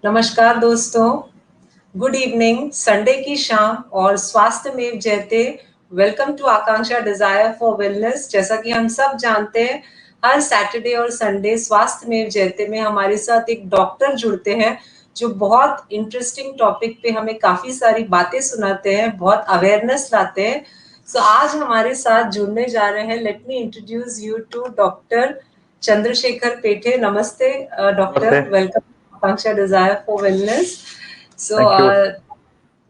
नमस्कार दोस्तों, good evening, Sunday की शाम और स्वास्थ्य में जयते। Welcome to Akanksha Desire for Wellness. जैसा कि हम सब जानते हैं, हर सैटरडे और संडे स्वास्थ्य में जयते में हमारे साथ एक डॉक्टर जुड़ते हैं जो बहुत इंटरेस्टिंग टॉपिक पे हमें काफी सारी बातें सुनाते हैं, बहुत अवेयरनेस लाते हैं। सो आज हमारे साथ जुड़ने जा रहे हैं। Let me introduce you to doctor Chandrashekhar Pethe. नमस्ते नमस्ते। Doctor, welcome Akanksha Desire for Wellness. So,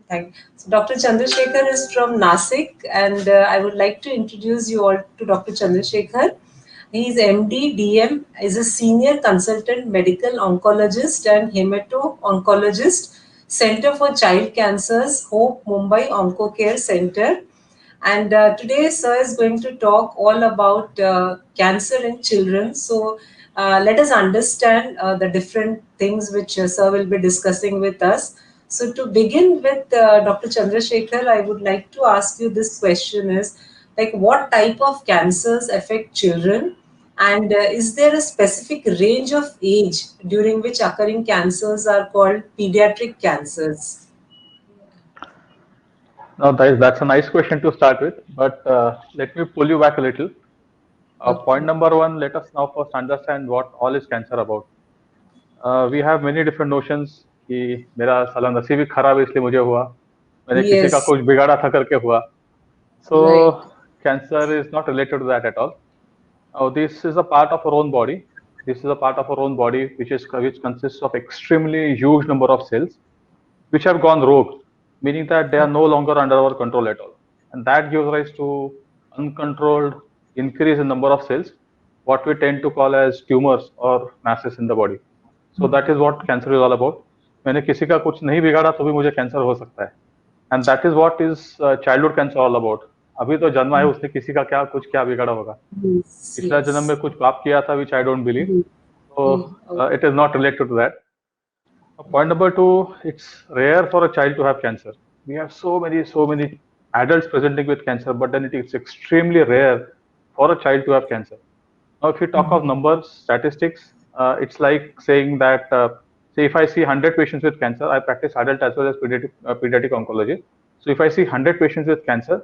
Thank you. so, Dr. Chandrasekhar is from Nasik, and I would like to introduce you all to Dr. Chandrasekhar. He is MD, DM, is a senior consultant medical oncologist and hemato-oncologist, Center for Child Cancers, Hope Mumbai Oncocare Center. And today, sir is going to talk all about cancer in children. So, let us understand the different things which sir will be discussing with us. So, to begin with, Dr. Chandrasekhar, I would like to ask you this question: is like what type of cancers affect children, and is there a specific range of age during which occurring cancers are called pediatric cancers? Now that's a nice question to start with, but let me pull you back a little. Point Okay. number one, let us now first understand what all is cancer about. We have many different notions कि मेरा साला नसीब ही खराब है इसलिए मुझे हुआ, मैंने किसी का Yes. कुछ बिगाड़ा था करके हुआ. So Right. cancer is not related to that at all. Now this is a part of our own body. This is a part of our own body which consists of extremely huge number of cells which have gone rogue, meaning that they are no longer under our control at all. And that gives rise to uncontrolled increase in number of cells, what we tend to call as tumors or masses in the body. So that is what cancer is all about. मैंने किसी का कुछ नहीं बिगाड़ा तो भी मुझे cancer हो सकता है. And that is what is childhood cancer all about. अभी तो जन्मा है, उसने किसी का क्या बिगाड़ा होगा. Yes, पिछला जन्म में yes. कुछ पाप किया था, which I don't believe. So Okay. it is not related to that. Point number two, it's rare for a child to have cancer. We have so many adults presenting with cancer, but then it is extremely rare for a child to have cancer. Now, if you talk of numbers, statistics, it's like saying that, say, if I see 100 patients with cancer, I practice adult as well as pediatric oncology. So, if I see 100 patients with cancer,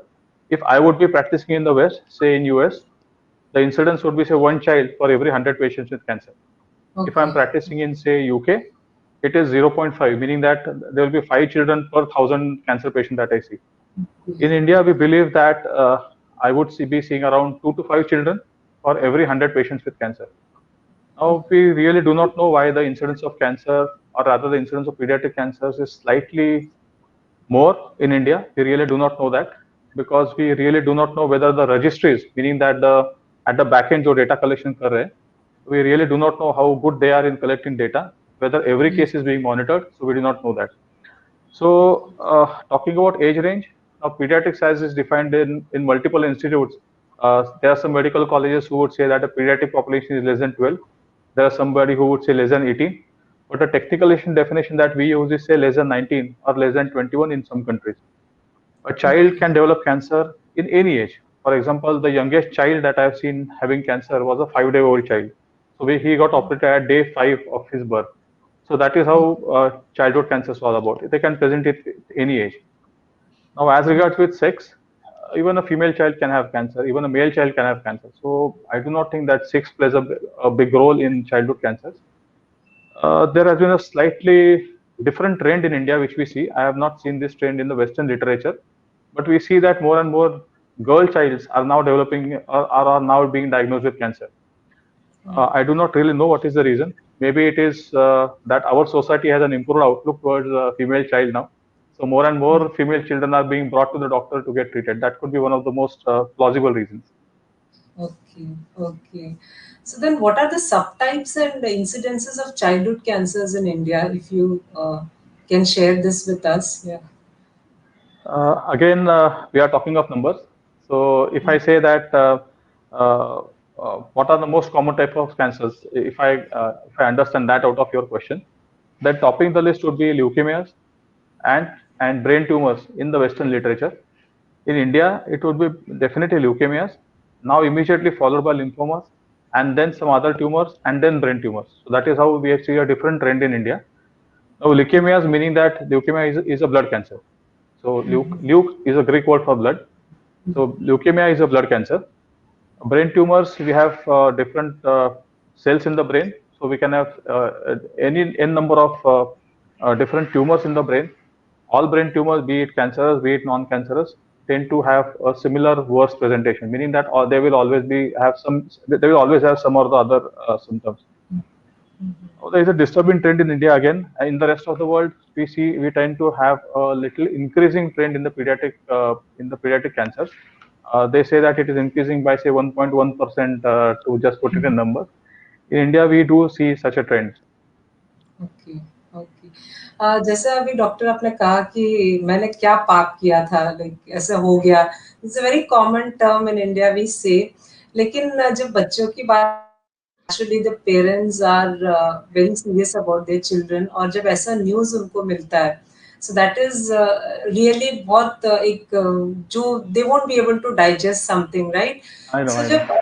if I would be practicing in the West, say in US, the incidence would be say one child for every 100 patients with cancer. If I'm Okay. practicing in say UK, it is 0.5, meaning that there will be 5 children per 1,000 cancer patient that I see. In India, we believe that I would be seeing around 2 to 5 children for every 100 patients with cancer. Now, we really do not know why the incidence of cancer, or rather the incidence of pediatric cancers, is slightly more in India. We really do not know that, because we really do not know whether the registries, meaning that at the back end जो data collection कर रहे हैं, we really do not know how good they are in collecting data, whether every case is being monitored. So we do not know that. So talking about age range, now pediatric size is defined in multiple institutes. There are some medical colleges who would say that a pediatric population is less than 12. There are somebody who would say less than 18. But the technical definition that we use is say less than 19 or less than 21 in some countries. A child can develop cancer in any age. For example, the youngest child that I have seen having cancer was a 5-day-old child. So he got operated at day 5 of his birth. So that is how childhood cancer is all about. They can present it at any age. Now, as regards with sex, even a female child can have cancer, even a male child can have cancer. So I do not think that sex plays a big role in childhood cancers. There has been a slightly different trend in India, which we see. I have not seen this trend in the Western literature, but we see that more and more girl childs are now developing or are now being diagnosed with cancer. I do not really know what is the reason. Maybe it is that our society has an improved outlook towards female child now. So more and more female children are being brought to the doctor to get treated. That could be one of the most plausible reasons. Okay. Okay. So then, what are the subtypes and the incidences of childhood cancers in India? If you can share this with us. Yeah. Again, we are talking of numbers. So if I say that uh, what are the most common type of cancers, if I understand that out of your question, then topping the list would be leukemias and brain tumors in the Western literature. In India, it would be definitely leukemias, now immediately followed by lymphomas, and then some other tumors, and then brain tumors. So that is how we see a different trend in India. Now, leukemia is meaning that leukemia is a blood cancer. So, leuke is a Greek word for blood. So, leukemia is a blood cancer. Brain tumors, we have different cells in the brain. So, we can have any n number of different tumors in the brain. All brain tumors, be it cancerous, be it non-cancerous, tend to have a similar worse presentation, meaning that they will always have some or the other symptoms. There is a disturbing trend in India again. In the rest of the world, we tend to have a little increasing trend in the pediatric cancers. They say that it is increasing by say 1.1% to just put it in number. In India, we do see such a trend. Okay okay जैसे अभी doctor आपने कहा कि मैंने क्या पाप किया था, लाइक ऐसा हो गया, it's a very common term in India we say, लेकिन जब बच्चों की बात, actually the parents are very serious about their children, और जब ऐसा न्यूज़ उनको मिलता है, सो दैट इज रियली बहुत जो they won't be able to digest something, right? I know, so I know. जब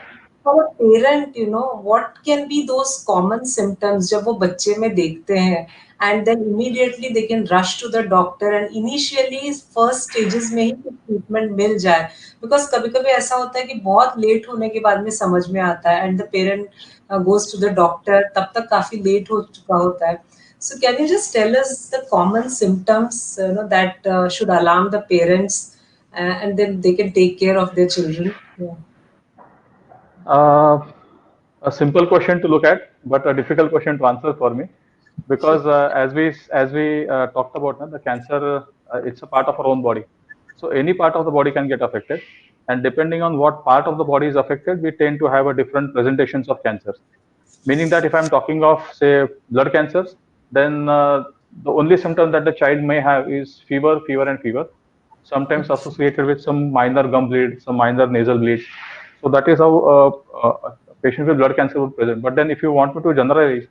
for a parent, what can be those common symptoms जब वो बच्चे में देखते हैं, and then immediately they can rush to the doctor and initially first stages में ही treatment मिल जाए, because कभी-कभी ऐसा होता है कि बहुत लेट होने के बाद में समझ में आता है and the parent goes to the doctor, तब तक काफी लेट हो चुका होता है. So can you just tell us the common symptoms, that should alarm the parents, and then they can take care of their children? Yeah. Uh, a simple question to look at, but a difficult question to answer for me, because as we talked about, the cancer, it's a part of our own body. So any part of the body can get affected, and depending on what part of the body is affected, we tend to have a different presentations of cancers. Meaning that if I'm talking of say blood cancers, then the only symptom that the child may have is fever, and fever, sometimes associated with some minor gum bleed, some minor nasal bleed. So that is how a patient with blood cancer would present. But then if you want me to generalize,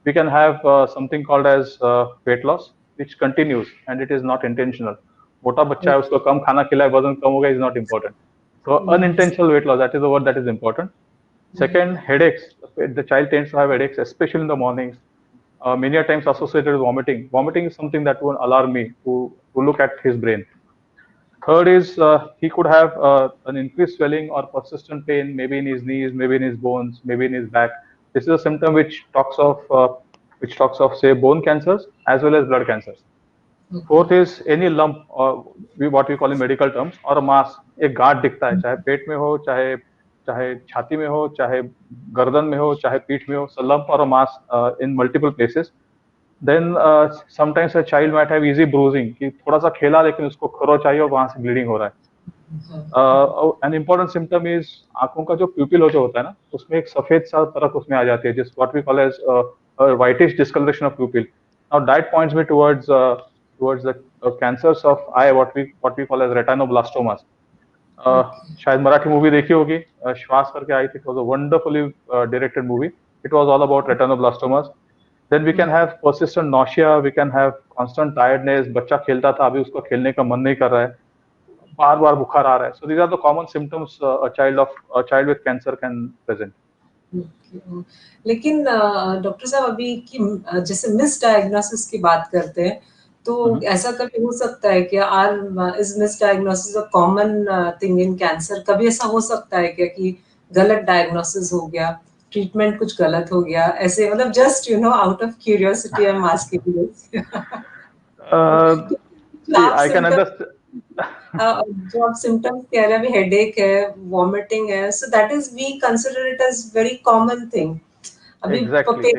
we can have something called as weight loss, which continues and it is not intentional. मोटा बच्चा है, उसको कम खाना खिलाए, वजन कम होगा, is not important. So unintentional weight loss, that is the word that is important. Second, headaches. The child tends to have headaches, especially in the mornings. Many a times associated with vomiting. Vomiting is something that will alarm me to look at his brain. Third is he could have an increased swelling or persistent pain, maybe in his knees, maybe in his bones, maybe in his back. This is a symptom which talks of say bone cancers as well as blood cancers. Fourth is any lump, or what we call in medical terms, or a mass, एक गांठ दिखता है, चाहे पेट में हो, चाहे चाहे छाती में हो, चाहे गर्दन में हो, चाहे पीठ में हो, so lump or a mass in multiple places. Then sometimes a child might have easy bruising, कि थोड़ा सा खेला लेकिन उसको खरोच आई और वहां से ब्लीडिंग हो रहा है. An important symptom is आंखों का जो pupil जो होता है ना, उसमें एक सफेद सा तरफ उसमें आ जाती है, जिस what we call as a whitish discoloration of pupil. Now that points me towards the cancers of eye, what we call as retinoblastomas. शायद मराठी मूवी देखी होगी, श्वास करके आई थी. It was a wonderfully directed movie. It was all about retinoblastomas. Then we can have persistent nausea, we can have constant tiredness. बच्चा खेलता था, अभी उसको खेलने का मन नहीं कर रहा है, बार बार बुखार आ रहा है. So these are the common symptoms a child with cancer can present. लेकिन डॉक्टर साहब अभी की जैसे मिस डायग्नोसिस की बात करते हैं, तो ऐसा कभी हो सकता है कि is miss diagnosis a common thing in cancer? कभी ऐसा हो सकता है क्या कि गलत डायग्नोसिस हो गया, ट्रीटमेंट कुछ गलत हो गया, ऐसे मतलब just out of curiosity I am asking this. I can understand. जो आप सिम्टम्स कह रहे हैं, अभी हेडेक है, वॉमिटिंग है, so that is we consider it as very common thing. अभी Exactly.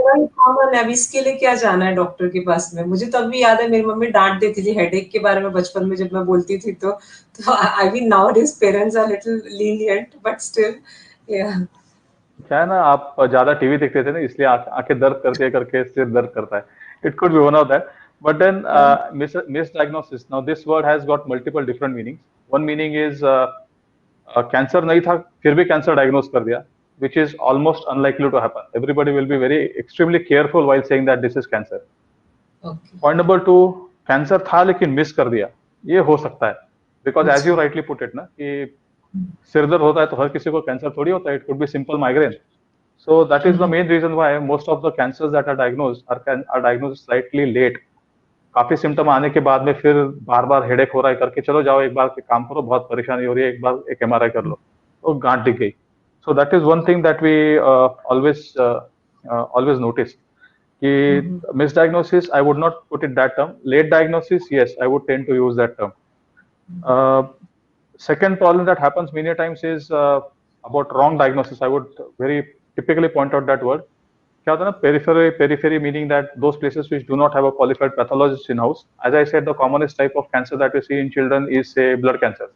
कॉमन है, अभी इसके लिए क्या जाना है डॉक्टर के पास में? मुझे तो अभी याद है मेरी मम्मी डांट देती थी हेडेक के बारे में बचपन में, जब मैं बोलती थी तो I mean now this parents are little lenient, but still yeah. क्या है ना, आप ज्यादा टीवी देखते थे ना, इसलिए आंखें दर्द करके करके सिर दर्द करता है. It could be one of that. But then misdiagnosis, now this word has got multiple different meanings. One meaning is cancer नहीं था फिर भी कैंसर डायग्नोस कर दिया, which is almost unlikely to happen. Everybody will be very extremely careful while saying that this is cancer. Point number 2, cancer था लेकिन miss कर दिया, ये हो सकता है, because as you rightly put it ना, कि सिर दर्द होता है तो हर किसी को कैंसर थोड़ी होता है. It could B simple migraine. So that is the main reason why most of the cancers that are diagnosed slightly late. काफी सिम्टम आने के बाद में फिर बार बार हेडेक हो रहा है करके चलो जाओ एक बार काम करो, बहुत परेशानी हो रही है, एक बार एक एमआरआई कर लो, तो गांठ दिख गई. So that is one thing that we always notice. कि misdiagnosis, I would not put it that term. Late diagnosis, yes, I would tend to use that term. Second problem that happens many times is about wrong diagnosis. I would very typically point out that word. क्या होता है ना, periphery meaning that those places which do not have a qualified pathologist in house. As I said, the commonest type of cancer that we see in children is say blood cancer.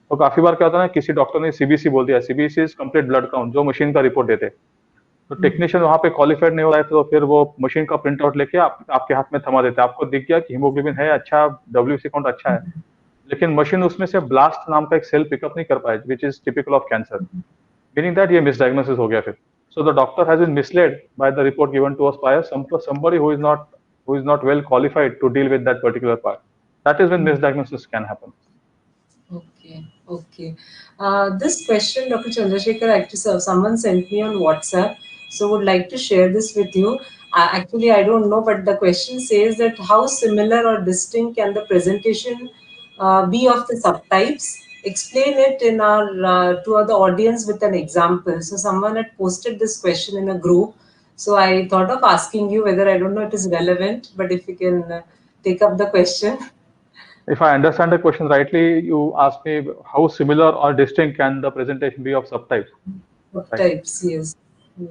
तो काफी बार क्या होता है ना, किसी doctor ने CBC बोल दिया, CBC is complete blood count, जो मशीन का रिपोर्ट देते, तो टेक्नीशियन वहां पे क्वालिफाइड नहीं हो रहा है, तो फिर वो मशीन का प्रिंट आउट लेके आपके हाथ में थमा देते हैं. आपको दिख गया कि हीमोग्लोबिन है अच्छा, डब्ल्यूसी काउंट अच्छा है, लेकिन मशीन उसमें से ब्लास्ट नाम का एक सेल पिकअप नहीं कर पाए, which is typical of cancer, meaning that ये मिसडायग्नोसिस हो गया फिर. So the doctor has been misled by the report given to us by somebody who is not well qualified to deal with that particular part. That is when misdiagnosis can happen. Okay. This question, Dr. Chandrasekhar, actually someone sent me on WhatsApp, so would like to share this with you. Actually, I don't know, but the question says that how similar or distinct can the presentation be of the subtypes? Explain it in our to the audience with an example. So someone had posted this question in a group. So I thought of asking you whether, I don't know it is relevant, but if you can take up the question. If I understand the question rightly, you ask me how similar or distinct can the presentation be of subtypes? Subtypes, right? Yes.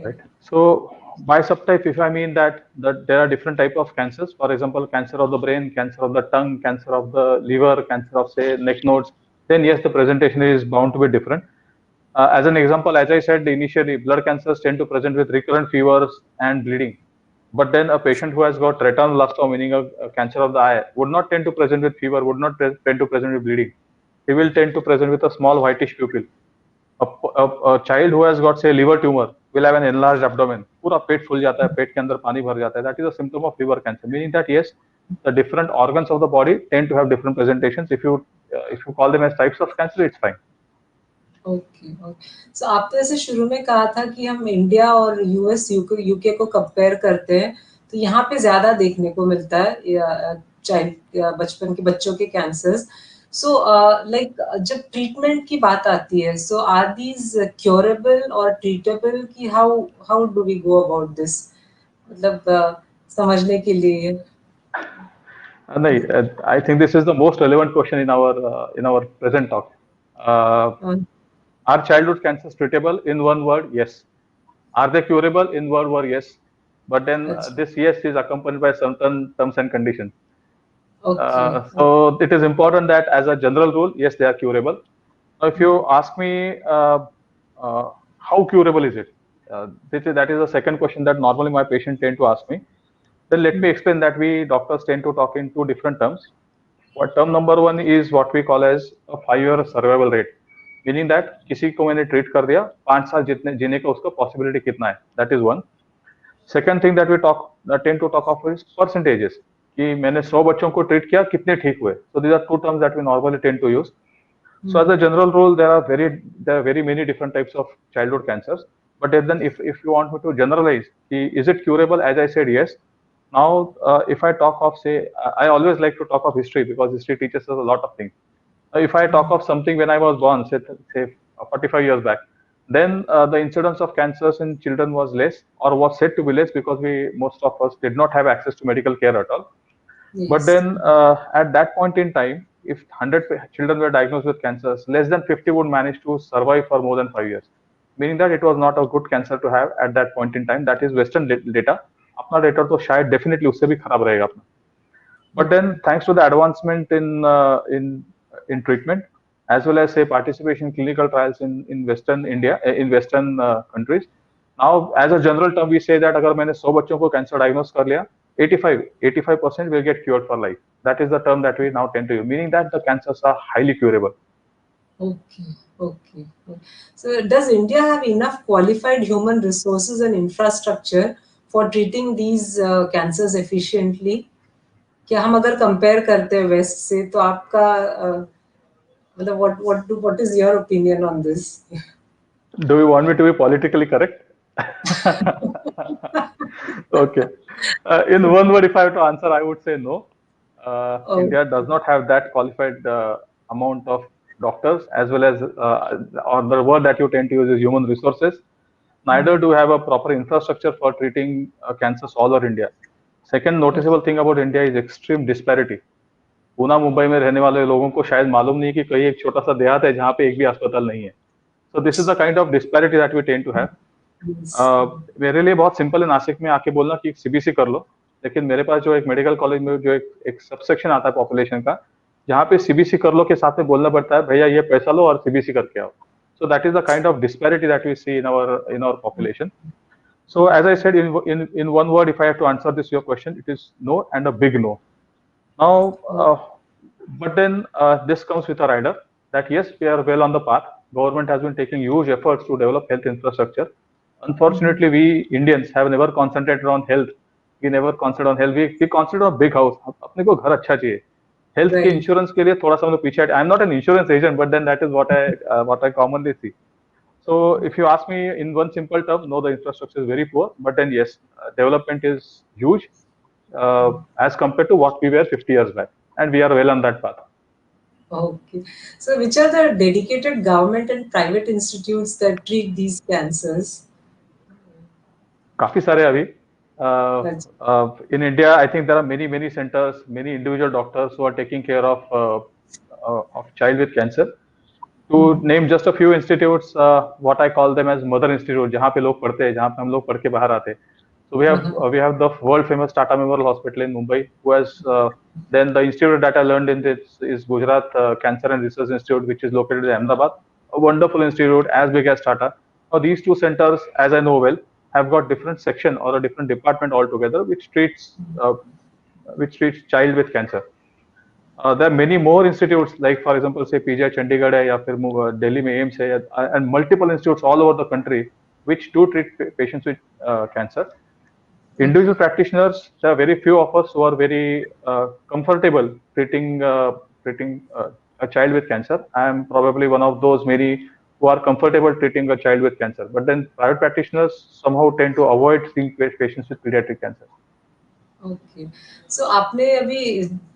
Right. So by subtype, if I mean that there are different type of cancers, for example, cancer of the brain, cancer of the tongue, cancer of the liver, cancer of say neck nodes, then yes, the presentation is bound to be different. As an example, as I said initially, blood cancers tend to present with recurrent fevers and bleeding. But then a patient who has got retinoblastoma, meaning a cancer of the eye, would not tend to present with fever, would not tend to present with bleeding. He will tend to present with a small whitish pupil. A child who has got say liver tumor will have an enlarged abdomen. पूरा पेट फूल जाता है, पेट के अंदर पानी भर जाता है. That is a symptom of liver cancer, meaning that yes, the different organs of the body tend to have different presentations. If you call them as types of cancer, it's fine. Okay. So आपने जैसे शुरू में कहा था कि हम India और US UK को कंपेयर करते हैं, तो यहाँ पे ज्यादा देखने को मिलता है चाइल्ड बचपन के बच्चों के कैंसर्स. सो लाइक जब ट्रीटमेंट की बात आती है, सो आर दीज क्योरेबल और ट्रीटेबल, की how do we go about this, मतलब समझने के लिए. नहीं, I think this is the most relevant question in our present talk. Are childhood cancers treatable? In one word, yes. Are they curable? In one word, yes. But then this yes is accompanied by certain terms and conditions. Okay. So it is important that as a general rule, yes, they are curable. Now, if you ask me how curable is it, that is the second question that normally my patient tend to ask me. Then let me explain that we doctors tend to talk in two different terms. What term number one is what we call as a 5-year survival rate, meaning that किसी को मैंने treat कर दिया, 5 साल जीने का उसका possibility कितना है, that is one. Second thing that we tend to talk of is percentages, कि मैंने 100 बच्चों को treat किया, कितने ठीक हुए. So these are two terms that we normally tend to use. So as a general rule, there are very many different types of childhood cancers. But then if you want me to generalize, is it curable? As I said, yes. Now, if I talk of say, I always like to talk of history because history teaches us a lot of things. If I talk of something when I was born, say 45 years back, then the incidence of cancers in children was less, or was said to be less, because most of us did not have access to medical care at all. Yes. But then at that point in time, if 100 children were diagnosed with cancers, less than 50 would manage to survive for more than 5 years, meaning that it was not a good cancer to have at that point in time. That is Western data. अपना data तो शायद definitely उससे भी खराब रहेगा अपना. But then thanks to the advancement in treatment, as well as say participation in clinical trials in Western India, in Western countries, now as a general term we say that अगर मैंने 100 बच्चों को cancer diagnose कर लिया, 85% will get cured for life. That is the term that we now tend to use, meaning that the cancers are highly curable. Okay. So does India have enough qualified human resources and infrastructure for treating these cancers efficiently? क्या हम अगर compare करते हैं waste से, तो आपका मतलब what is your opinion on this? Do you want me to be politically correct? Okay. In one word, if I have to answer, I would say no. Oh, India does not have that qualified amount of doctors, as well as, or the word that you tend to use is human resources. Neither do have a proper infrastructure for treating cancers all over India. Second noticeable thing about India is extreme disparity. Poona Mumbai में रहने वाले लोगों को शायद मालूम नहीं कि कहीं एक छोटा सा देहात है जहाँ पे एक भी अस्पताल नहीं है. So this is the kind of disparity that we tend to have. yes. मेरे लिए बहुत सिंपल है नासिक में आके बोलना कि सीबीसी कर लो, लेकिन मेरे पास जो एक मेडिकल कॉलेज में जो एक सबसेक्शन आता है पॉपुलेशन का, जहाँ पे सीबीसी कर लो के साथ में बोलना पड़ता है भैया ये पैसा लो और सीबीसी करके आओ. So that is the kind of disparity that we see in our population. So as I said, in one word, if I have to answer this your question, it is no, and a big no. Now, but then this comes with a rider that yes, we are well on the path. Government has been taking huge efforts to develop health infrastructure. Unfortunately, we Indians have never concentrated on health. We never concentrate on health. We concentrate on big house. अपने को घर अच्छा चाहिए. Health के Right. insurance के लिए थोड़ा सा हम लोग पीछे हटे. I'm not an insurance agent, but then that is what I commonly see. So if you ask me in one simple term, no, the infrastructure is very poor. But then yes, development is huge as compared to what we were 50 years back, and we are well on that path. Okay. So which are the dedicated government and private institutes that treat these cancers? काफी सारे अभी. That's In India, I think there are many centers, many individual doctors who are taking care of child with cancer. To name just a few institutes, what I call them as mother institute, जहाँ पे लोग पढ़ते हैं, जहाँ पे हम लोग पढ़ के बाहर आते हैं. So we have the world famous Tata Memorial Hospital in Mumbai, who has then the institute that I learned in this is Gujarat Cancer and Research Institute, which is located in Ahmedabad, a wonderful institute as big as Tata. Now these two centers, as I know well, have got different section or a different department altogether, which treats child with cancer. There are many more institutes, like for example, say PGI Chandigarh है या फिर Delhi में AIIMS है, and multiple institutes all over the country which do treat patients with cancer. Individual practitioners, there are very few of us who are very comfortable treating a child with cancer. I am probably one of those many who are comfortable treating a child with cancer. But then private practitioners somehow tend to avoid seeing patients with pediatric cancer. Okay. So आपने अभी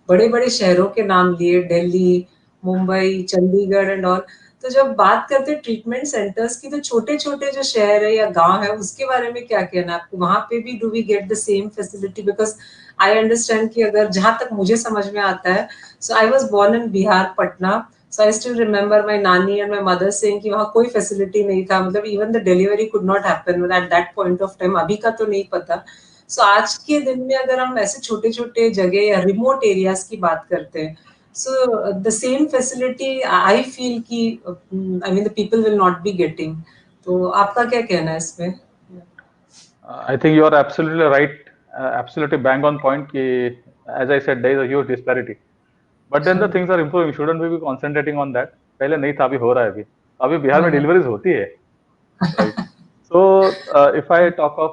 बड़े-बड़े शहरों के नाम लिए, Delhi, Mumbai, Chandigarh and all. तो जब बात करते हैं ट्रीटमेंट सेंटर्स की, तो छोटे-छोटे जो शहर है या गाँव है, उसके बारे में क्या कहना है आपको? वहाँ पे भी do we get the same facility? Because I understand कि अगर जहाँ तक मुझे समझ में आता है, so I was born in Bihar, Patna. So I still remember my nani and my mother saying कि वहाँ कोई फैसिलिटी नहीं था. मतलब even the delivery could not happen at that point of time. अभी का तो नहीं पता. सो आज के दिन में अगर हम ऐसे छोटे-छोटे जगह या रिमोट एरियाज़ की बात करते हैं, so the same facility I feel कि I mean the people will not be getting. तो आपका क्या कहना है इसमें? I think you are absolutely right, absolutely bang on point. Ki, as I said, there is a huge disparity. But then the things are improving. Shouldn't we be concentrating on that? पहले नहीं था, अभी हो रहा है अभी. अभी बिहार में डिलीवरीज होती है. Right. So if I talk of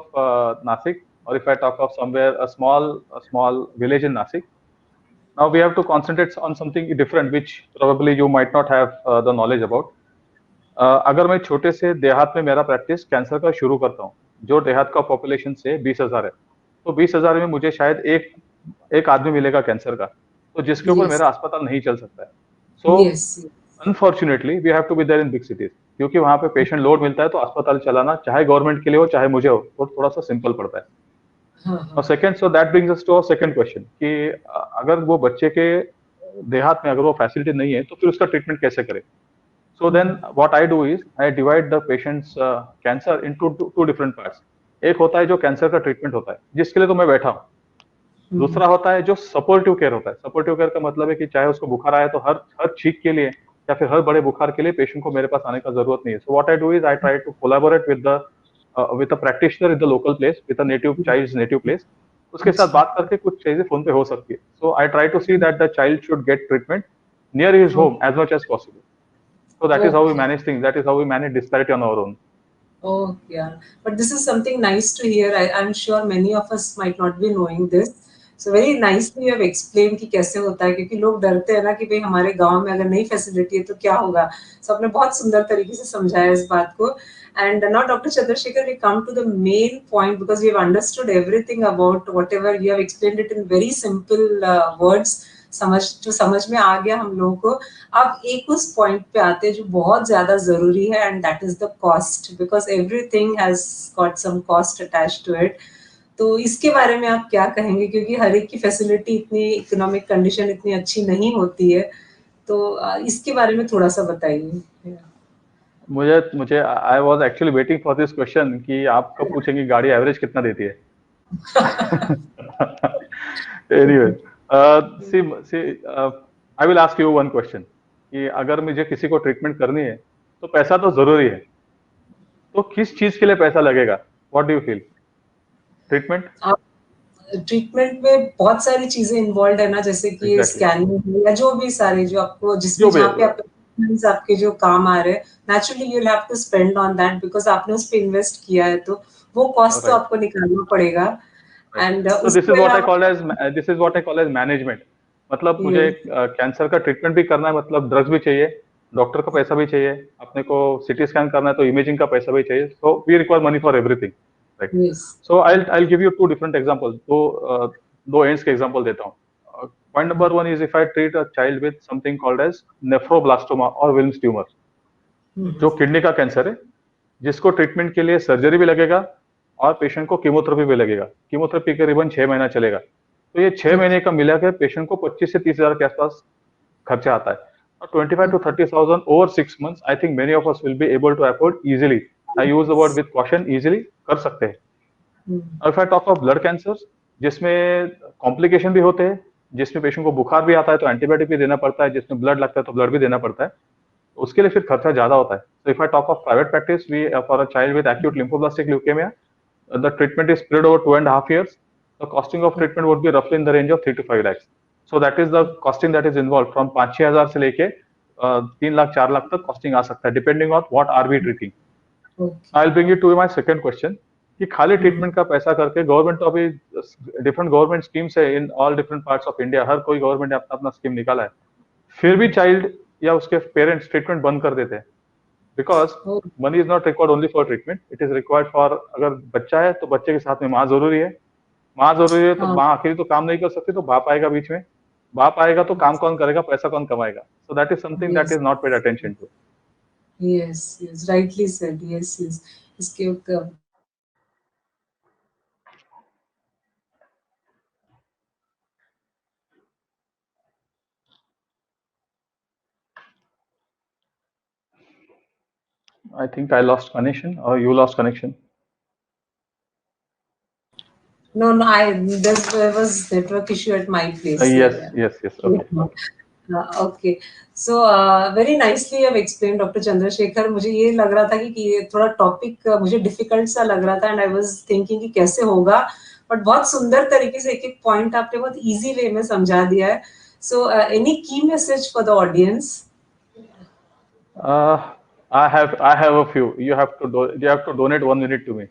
Nasik, or if I talk of somewhere a small village in Nasik, now we have to concentrate on something different, which probably you might not have the knowledge about. अगर मैं छोटे से देहात में मेरा practice cancer का शुरू करता हूँ, जो देहात का पॉपुलेशन से 20,000 है, तो 20,000 में मुझे शायद एक आदमी मिलेगा कैंसर का, तो जिसके ऊपर Yes. मेरा अस्पताल नहीं चल सकता है. So Yes. Unfortunately we have to be there in big cities, क्योंकि वहाँ पे पेशेंट लोड मिलता है तो अस्पताल चलाना चाहे गवर्नमेंट के लिए हो चाहे मुझे हो, तो थोड़ा सा सिंपल पड़ता है. और second, so that brings us to our second question कि अगर वो बच्चे के देहात में अगर वो फैसिलिटी नहीं है तो फिर उसका ट्रीटमेंट कैसे करें. So then what I do is I divide the patient's cancer into two different parts. एक होता है जो कैंसर का ट्रीटमेंट होता है, जिसके लिए तो मैं बैठा हूँ. दूसरा होता है जो सपोर्टिव केयर होता है. सपोर्टिव केयर का मतलब है कि चाहे उसको बुखार आया तो हर छींक के लिए या फिर हर बड़े बुखार के लिए पेशेंट को मेरे पास आने का जरूरत नहीं है. So what I do is I try to collaborate with a practitioner in the local place, with a child's native place. उसके साथ बात करके कुछ चीजें फोन पे हो सकती है. So I try to see that the child should get treatment near his home as much as possible. So that is how we manage things. That is how we manage disparity on our own. Oh, yeah. But this is something nice to hear. I'm sure many of us might not be knowing this. So very nicely you have explain कि कैसे होता है, क्योंकि लोग डरते हैं ना कि भाई हमारे गांव में अगर नई फैसिलिटी है तो क्या होगा। सो आपने बहुत सुंदर तरीके से समझाया इस बात को। And now, Dr. Chandrasekhar, we come to the main point because we've understood everything about whatever you have explained it in very simple words. समझ में आ गया हम लोगों को। अब एक उस पॉइंट पे आते हैं जो बहुत ज्यादा जरूरी है, and that is the cost, because everything has got some cost attached to it. तो इसके बारे में आप क्या कहेंगे, क्योंकि हर एक की फैसिलिटी इतनी, इकोनॉमिक कंडीशन इतनी अच्छी नहीं होती है, तो इसके बारे में थोड़ा सा बताइए। मुझे मुझे I was actually waiting for this question कि आप कब पूछेंगे गाड़ी एवरेज कितना देती है। Anyway, see see I will ask you one question कि अगर मुझे किसी को ट्रीटमेंट करनी है तो पैसा तो जरूरी है, तो किस चीज के लिए पैसा लगेगा? What do you feel? Treatment treatment में बहुत सारी चीजें इन्वॉल्व है ना, जैसे कि एग्जैक्टली स्कैनिंग या जो भी सारे जो आपको जिसमें जो भी जहाँ पे आपके जो काम आ रहे हैं, naturally you will have to spend on that because आपने उस पे इन्वेस्ट किया है, तो वो कॉस्ट तो राइट आपको निकालना पड़ेगा। राइट। एंड तो उसके अलावा this is what I call as management. मतलब मुझे ये कैंसर का ट्रीटमेंट भी करना है, मतलब ड्रग्स भी चाहिए, डॉक्टर का पैसा भी चाहिए, अपने को सिटी स्कैन करना है तो इमेजिंग का पैसा भी चाहिए, so we require money for everything, right? Yes so I give you two different example, दो एंड्स के एग्जांपल देता हूँ। Point number one is if I treat a child with something called as nephroblastoma और Wilms tumour, जो kidney का cancer है, जिसको treatment के लिए सर्जरी भी लगेगा और पेशेंट को कीमोथेरेपी भी लगेगा। कीमोथेरेपी करीबन 6 महीना चलेगा, तो ये 6 महीने का मिला के पेशेंट को 25 से 30 हजार के आसपास खर्चा आता है। और 25 to 30,000 over 6 months, I think many of us will be able to afford easily. I use the word with caution, easily कर सकते हैं। If I talk of blood cancer, जिसमें कॉम्प्लिकेशन भी होते हैं, जिसमें पेशेंट को बुखार भी आता है तो एंटीबायोटिक भी देना पड़ता है, जिसमें ब्लड लगता है तो ब्लड भी देना पड़ता है, उसके लिए फिर खर्चा ज्यादा होता है। So if I talk of private practice, we for a child with acute lymphoblastic leukemia, the treatment is spread over 2.5 years. The costing of treatment would be roughly in the range of 3 to 5 lakhs. So that is the costing that is involved from 5-6 हजार से लेके 3 लाख 4 लाख तक costing आ सकता है, depending on what are we treating. I will bring you to my second question कि खाली treatment का पैसा करके गवर्नमेंट तो अभी डिफरेंट गवर्नमेंट स्कीम्स है in all different parts of India, हर कोई गवर्नमेंट ने अपना अपना स्कीम निकाला है, फिर भी चाइल्ड या उसके पेरेंट्स ट्रीटमेंट बंद कर देते हैं, because money is not required only for treatment, it is required for, अगर बच्चा है तो बच्चे के साथ में माँ जरूरी है, माँ जरूरी है तो माँ अकेली तो काम नहीं कर सकती, तो बाप आएगा बीच में, बाप आएगा तो काम कौन करेगा, पैसा कौन कमाएगा? So that is something that is not paid attention to. Yes yes rightly said, yes yes. इसके ऊपर I think I lost connection और you lost connection. no, there was network issue at my place. Yes, okay. Okay so very nicely have explain doctor Chandrashekhar. मुझे ये लग रहा था कि ये थोड़ा टॉपिक मुझे डिफिकल्ट सा लग रहा था, एंड आई वाज थिंकिंग कि कैसे होगा, बट बहुत सुंदर तरीके से एक एक पॉइंट आपने बहुत इजी वे में समझा दिया है। सो एनी की message for the audience? I have a few. You have to donate 1 minute to me,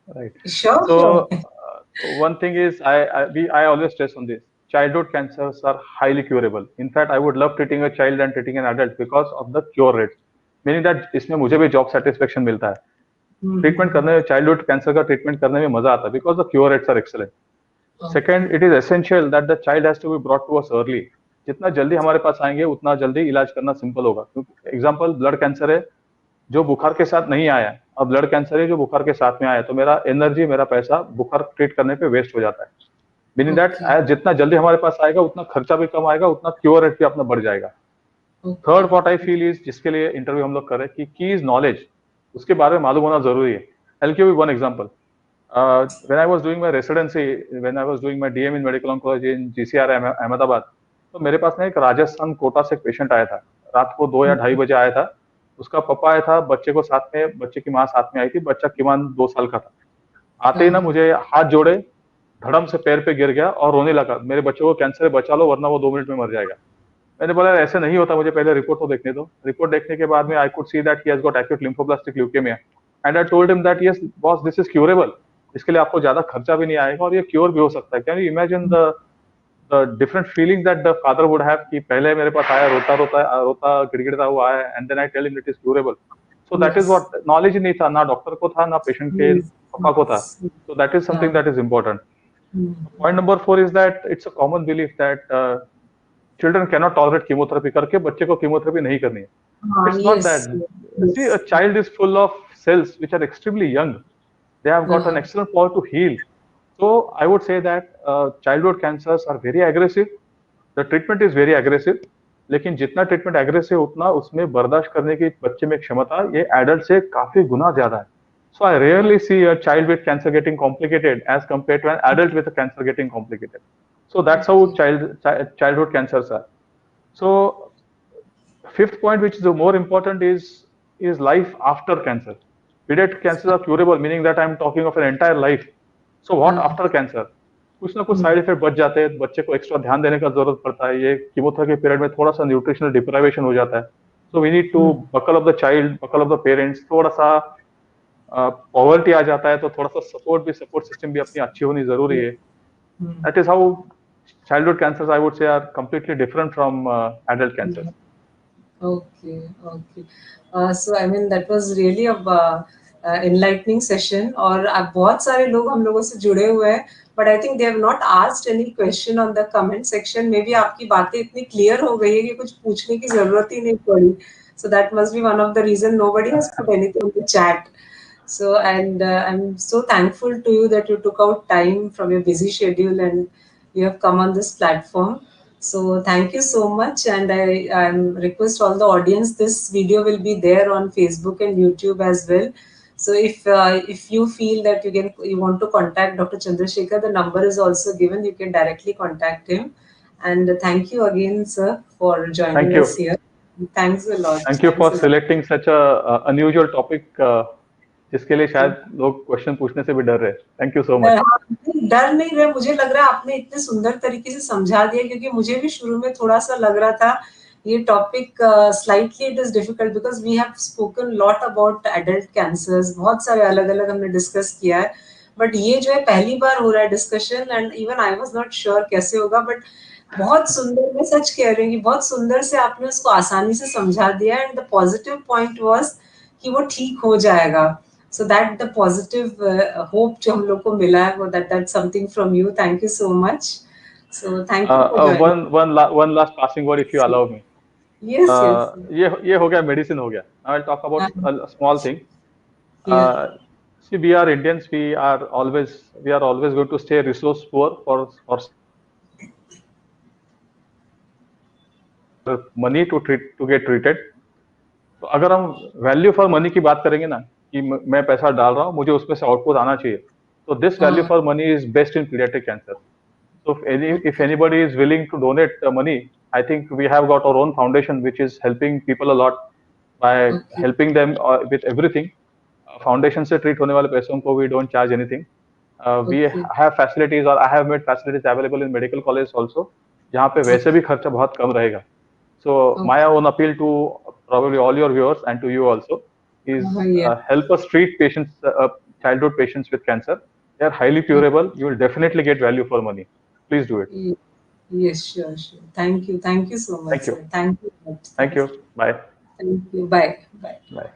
right? Sure So sure one thing is I always stress on this. Childhood cancers are highly curable. In fact, I would love treating a child than treating an adult because of the cure rates. Meaning that इसमें मुझे भी job satisfaction मिलता है। Treatment करने में, childhood cancer का treatment करने में मजा आता है because the cure rates are excellent. Second, it is essential that the child has to be brought to us early. जितना जल्दी हमारे पास आएंगे उतना जल्दी इलाज करना सिंपल होगा। क्योंकि एग्जांपल ब्लड कैंसर है जो बुखार के साथ नहीं आया, अब ब्लड कैंसर है जो बुखार के साथ में आया, तो मेरा एनर्जी, मेरा पैसा बुखार ट्रीट करने पे वेस्ट हो जाता है। मीनिंग दैट जितना जल्दी हमारे पास आएगा उतना खर्चा भी कम आएगा, उतना क्योर रेट भी अपना बढ़ जाएगा। Third what I feel is, जिसके लिए इंटरव्यू हम लोग कर रहे हैं, कि की इज नॉलेज, उसके बारे में मालूम होना जरूरी है। आई give you one example. when I was doing my residency, when I was doing my DM in medical oncology in GCR Ahmedabad, तो मेरे पास ना एक राजस्थान कोटा से एक पेशेंट आया था, रात को 2 या 2:30 बजे आया था। उसका पापा आया था, बच्चे को साथ में, बच्चे की माँ साथ में आई थी, बच्चा कीमान 2 साल का था। आते ही ना मुझे हाथ जोड़े, धड़म से पैर पे गिर गया और रोने लगा, मेरे बच्चे को कैंसर है, बचा लो वरना वो 2 मिनट में मर जाएगा। मैंने बोला ऐसे नहीं होता, मुझे पहले रिपोर्ट तो देखने दो। रिपोर्ट देखने के बाद में I could see that he has got acute lymphoblastic leukaemia and I told him that yes boss, this is curable, इसके लिए आपको ज्यादा खर्चा भी नहीं आएगा और ये क्योर भी हो सकता है। Can you imagine the the different feelings that the father would have कि पहले मेरे पास आया रोता गिड़गिड़ाता हुआ आया and then I tell him it is curable. So that is Yes. what knowledge नहीं था, ना डॉक्टर को था, ना पेशेंट के Yes. पापा को था. Yes. So that is something Yeah. that is important. Hmm. Point number 4 is that it's a common belief that children cannot tolerate chemotherapy करके बच्चे को chemotherapy नहीं करनी है. It's not Yes. that. Yes. See, a child is full of cells which are extremely young. They have got an excellent power to heal. So I would say that childhood cancers are very aggressive. The treatment is very aggressive. लेकिन जितना treatment aggressive उतना उसमें बर्दाश्त करने की बच्चे में क्षमता ये एडल्ट से काफी गुना ज्यादा है. So I rarely see a child with cancer getting complicated as compared to an adult with a cancer getting complicated. So that's how childhood cancers are. So fifth point, which is the more important, is life after cancer. Pediatric cancers are curable, meaning that I'm talking of an entire life. So what after cancer? कुछ ना कुछ side effect बच जाते हैं, बच्चे को extra ध्यान देने का जरूरत पड़ता है. ये कीमोथेरेपी पीरियड में थोड़ा सा न्यूट्रिशनल डिप्राइवेशन हो जाता है. So we need to buckle off the child, buckle off the parents. थोड़ा सा पॉवर्टी आ जाता है तो थोड़ा सा सपोर्ट सिस्टम भी अपनी अच्छी होनी जरूरी है. That is how childhood cancers, I would say, are completely different from adult cancers. Okay. So I mean that was really a enlightening session. और अब बहुत सारे लोग हम लोगों से जुड़े हुए हैं, but I think they have not asked any question on the comment section. Maybe आपकी बातें इतनी clear हो गई है कि कुछ पूछने की जरूरत ही नहीं पड़ी. So that must be one of the reason nobody has put anything in the chat. So and I'm so thankful to you that you took out time from your busy schedule and you have come on this platform. So thank you so much, and I request all the audience, this video will be there on Facebook and YouTube as well. So if you feel that you want to contact Dr. Chandrasekhar, the number is also given. You can directly contact him. And thank you again, sir, for joining us here. Thanks a lot. Thank you for selecting such a unusual topic. जिसके लिए शायद लोग question पूछने से भी डर रहे. Thank you so much. डर नहीं रहे, मुझे लग रहा है आपने इतने सुंदर तरीके से समझा दिया, क्योंकि मुझे भी शुरू में थोड़ा सा लग रहा था ये topic slightly it is difficult because we have spoken lot about adult cancers, बहुत सारे अलग अलग हमने डिस्कस किया है, बट ये जो है पहली बार हो रहा है discussion and even I was not sure कैसे होगा, बट बहुत सुंदर, मैं सच कह रही हूँ कि बहुत सुंदर से आपने उसको आसानी से समझा दिया. And the positive point was कि वो ठीक हो जाएगा. So that the positive hope जो हम लोग को मिला है, वो that's something from you. Thank you so much. So thank you for joining. One last passing word, if you allow me. Yes. ये हो गया, मेडिसिन हो गया. Now I'll talk about a small thing. See, we are Indians. We are always going to stay resource poor for money to get treated. तो अगर हम value for money की बात करेंगे ना, कि मैं पैसा डाल रहा हूँ, मुझे उसमें से आउटपुट आना चाहिए, तो this value for money is best in paediatric cancer. So if anybody is willing to donate money, I think we have got our own foundation which is helping people a lot by helping them with everything. Foundation से treat होने वाले पैसों को we don't charge anything. We have facilities, or I have made facilities available in medical college also, जहाँ पे वैसे भी खर्चा बहुत कम रहेगा. So my own appeal to probably all your viewers and to you also is help us treat patients, childhood patients with cancer. They are highly curable. You will definitely get value for money. Please do it. Yes, sure. Thank you so much. Thank you. Bye. Thank you. Bye.